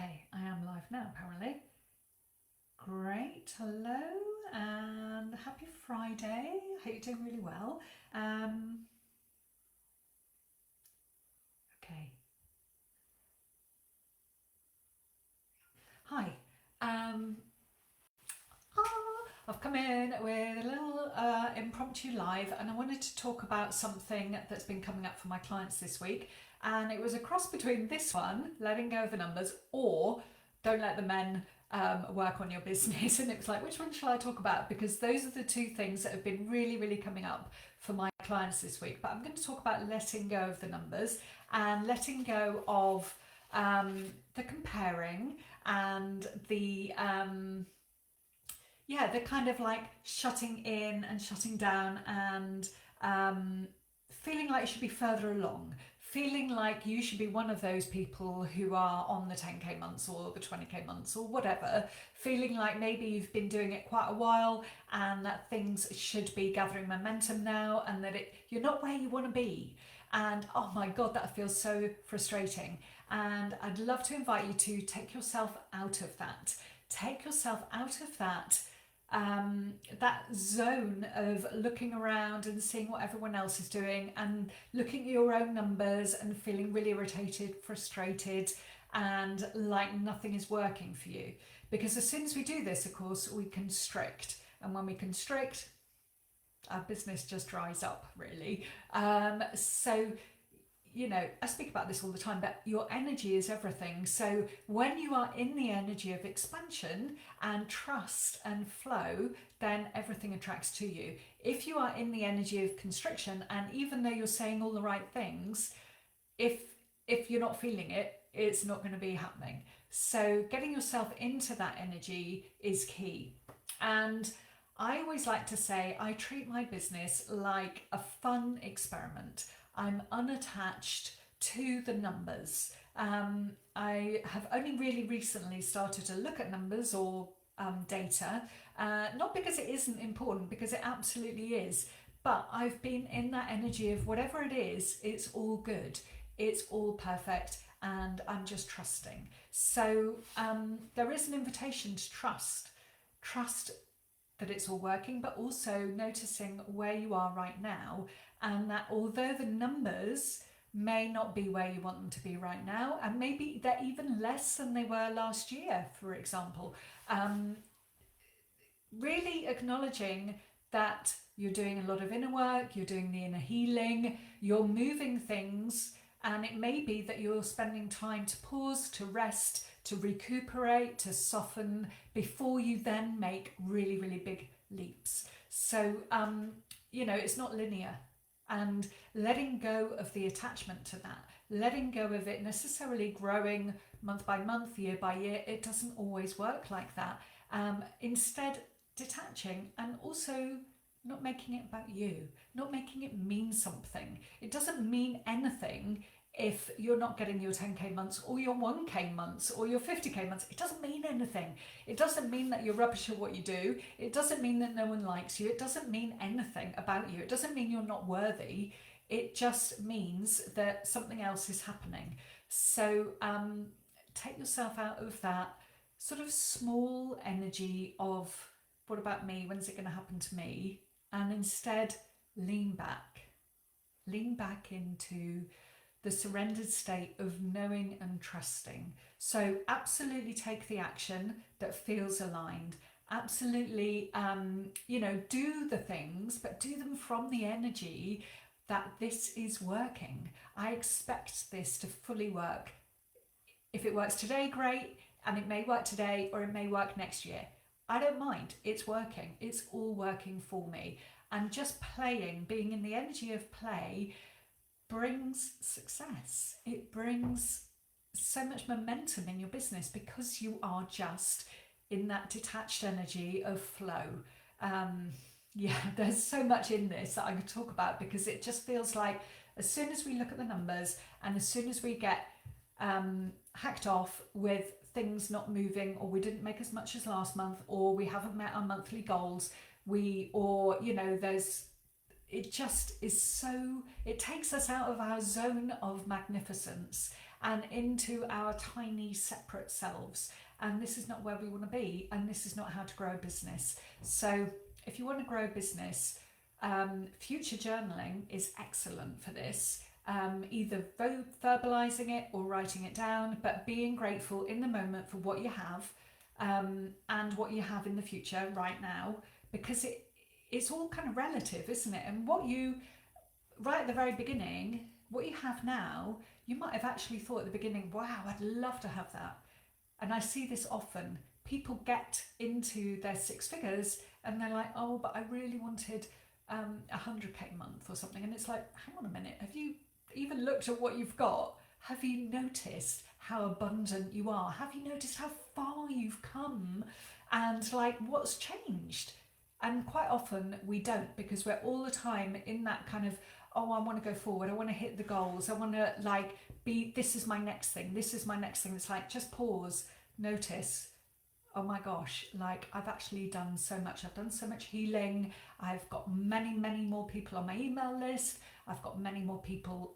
Okay, I am live now apparently. Great, hello and happy Friday. I hope you're doing really well. Okay, hi. Um, I've come in with a little impromptu live and I wanted to talk about something that's been coming up for my clients this week. And it was a cross between this one, letting go of the numbers, or don't let the men work on your business. And it was like, which one shall I talk about? Because those are the two things that have been really, really coming up for my clients this week. But I'm going to talk about letting go of the numbers and letting go of the comparing and the kind of like shutting in and shutting down and feeling like you should be further along, feeling like you should be one of those people who are on the 10k months or the 20k months or whatever, feeling like maybe you've been doing it quite a while and that things should be gathering momentum now and that you're not where you want to be. And oh my God, that feels so frustrating. And I'd love to invite you to take yourself out of that. Take yourself out of that zone of looking around and seeing what everyone else is doing and looking at your own numbers and feeling really irritated, frustrated, and like nothing is working for you. Because as soon as we do this, of course, we constrict. And when we constrict, our business just dries up, really. So I speak about this all the time, but your energy is everything. So when you are in the energy of expansion and trust and flow, then everything attracts to you. If you are in the energy of constriction, and even though you're saying all the right things, if you're not feeling it, it's not going to be happening. So getting yourself into that energy is key. And I always like to say I treat my business like a fun experiment. I'm unattached to the numbers. I have only really recently started to look at numbers or data, not because it isn't important, because it absolutely is, but I've been in that energy of whatever it is, it's all good, it's all perfect, and I'm just trusting. So there is an invitation to trust that it's all working, but also noticing where you are right now, and that although the numbers may not be where you want them to be right now, and maybe they're even less than they were last year, for example, really acknowledging that you're doing a lot of inner work, you're doing the inner healing, you're moving things, and it may be that you're spending time to pause, to rest, to recuperate, to soften before you then make really, really big leaps. So, it's not linear. And letting go of the attachment to that, letting go of it necessarily growing month by month, year by year, it doesn't always work like that. Instead, detaching and also not making it about you, not making it mean something. It doesn't mean anything if you're not getting your 10k months or your 1k months or your 50k months. It doesn't mean anything. It doesn't mean that you're rubbish at what you do. It doesn't mean that no one likes you. It doesn't mean anything about you. It doesn't mean you're not worthy. It just means that something else is happening. So take yourself out of that sort of small energy of what about me? When's it going to happen to me? And instead lean back into the surrendered state of knowing and trusting. So absolutely take the action that feels aligned. Absolutely, do the things, but do them from the energy that this is working. I expect this to fully work. If it works today, great, and it may work today or it may work next year. I don't mind, it's working. It's all working for me. And just playing, being in the energy of play, brings success. It brings so much momentum in your business because you are just in that detached energy of flow. There's so much in this that I could talk about because it just feels like as soon as we look at the numbers and as soon as we get hacked off with things not moving, or we didn't make as much as last month, or we haven't met our monthly goals, it just is so, it takes us out of our zone of magnificence and into our tiny separate selves. And this is not where we want to be, and this is not how to grow a business. So if you want to grow a business, future journaling is excellent for this. Either verbalizing it or writing it down, but being grateful in the moment for what you have, and what you have in the future right now, because it's all kind of relative, isn't it? And what you, right at the very beginning, what you have now, you might have actually thought at the beginning, wow, I'd love to have that. And I see this often. People get into their six figures and they're like, oh, but I really wanted 100k a month or something. And it's like, hang on a minute, have you even looked at what you've got? Have you noticed how abundant you are? Have you noticed how far you've come and like what's changed? And quite often we don't, because we're all the time in that kind of, oh, I want to go forward, I want to hit the goals, I want to like be, this is my next thing, this is my next thing. It's like, just pause, notice, oh my gosh, like I've actually done so much. I've done so much healing. I've got many more people on my email list. I've got many more people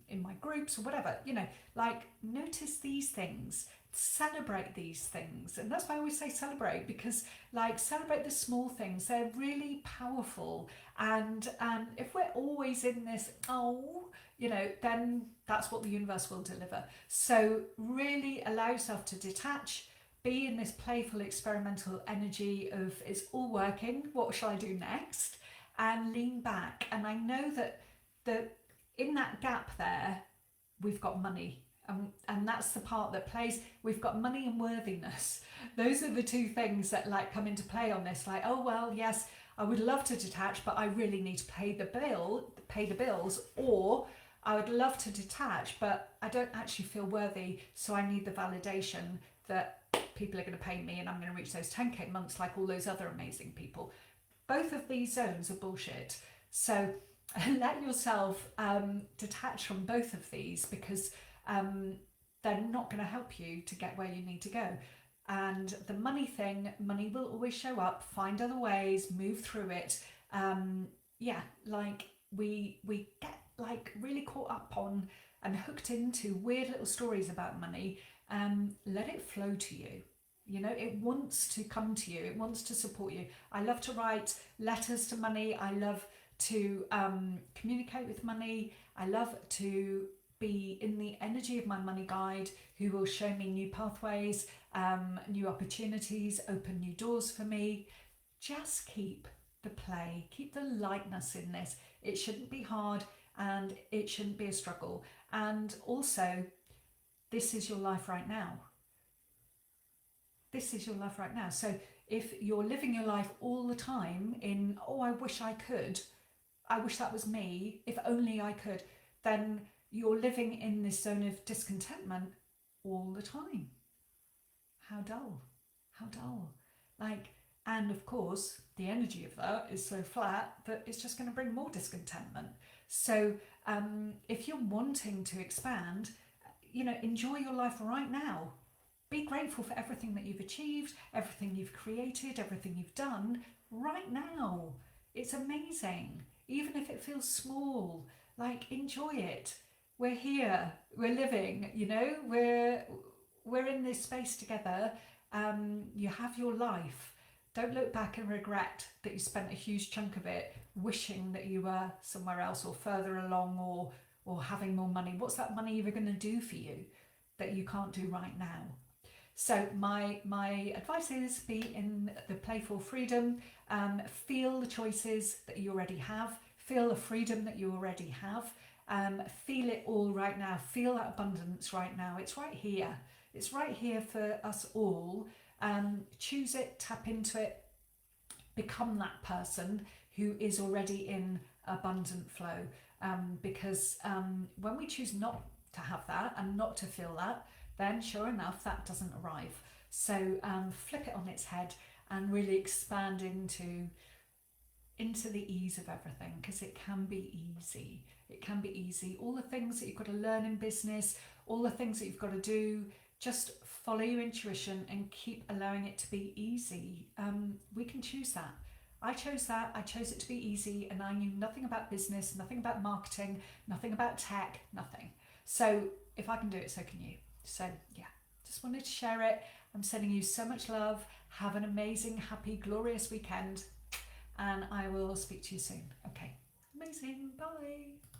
in my groups or whatever, you know, like notice these things, celebrate these things. And that's why I always say celebrate, because like celebrate the small things. They're really powerful. And if we're always in this, oh, you know, then that's what the universe will deliver. So really allow yourself to detach, be in this playful experimental energy of it's all working, what shall I do next, and lean back. And I know that in that gap there we've got money, and that's the part that plays. We've got money and worthiness. Those are the two things that like come into play on this. Like, oh well, yes, I would love to detach, but I really need to pay the bills, or I would love to detach, but I don't actually feel worthy, so I need the validation that people are going to pay me and I'm going to reach those 10k months like all those other amazing people. Both of these zones are bullshit. So let yourself detach from both of these, because they're not going to help you to get where you need to go. And the money thing, money will always show up. Find other ways, move through it. Yeah, like we get like really caught up on and hooked into weird little stories about money. Let it flow to you. You know, it wants to come to you. It wants to support you. I love to write letters to money. I love to communicate with money. I love to be in the energy of my money guide, who will show me new pathways, new opportunities, open new doors for me. Just keep the play, keep the lightness in this. It shouldn't be hard and it shouldn't be a struggle. And also, this is your life right now. This is your life right now. So if you're living your life all the time in, oh, I wish I could, I wish that was me, if only I could, then you're living in this zone of discontentment all the time. How dull. How dull. Like, and of course, the energy of that is so flat that it's just going to bring more discontentment. So if you're wanting to expand, you know, enjoy your life right now. Be grateful for everything that you've achieved, everything you've created, everything you've done right now. It's amazing. Even if it feels small, like enjoy it. We're here, we're living, you know, we're in this space together. You have your life. Don't look back and regret that you spent a huge chunk of it wishing that you were somewhere else or further along, or having more money. What's that money ever going to do for you that you can't do right now? So my advice is be in the playful freedom, feel the choices that you already have, feel the freedom that you already have, feel it all right now, feel that abundance right now. It's right here. It's right here for us all. Choose it, tap into it, become that person who is already in abundant flow. Because when we choose not to have that and not to feel that, then sure enough, that doesn't arrive. So flip it on its head and really expand into the ease of everything, because it can be easy. It can be easy. All the things that you've got to learn in business, all the things that you've got to do, just follow your intuition and keep allowing it to be easy. We can choose that. I chose that. I chose it to be easy, and I knew nothing about business, nothing about marketing, nothing about tech, nothing. So if I can do it, so can you. So yeah, just wanted to share it. I'm sending you so much love. Have an amazing, happy, glorious weekend, and I will speak to you soon. Okay, amazing. Bye.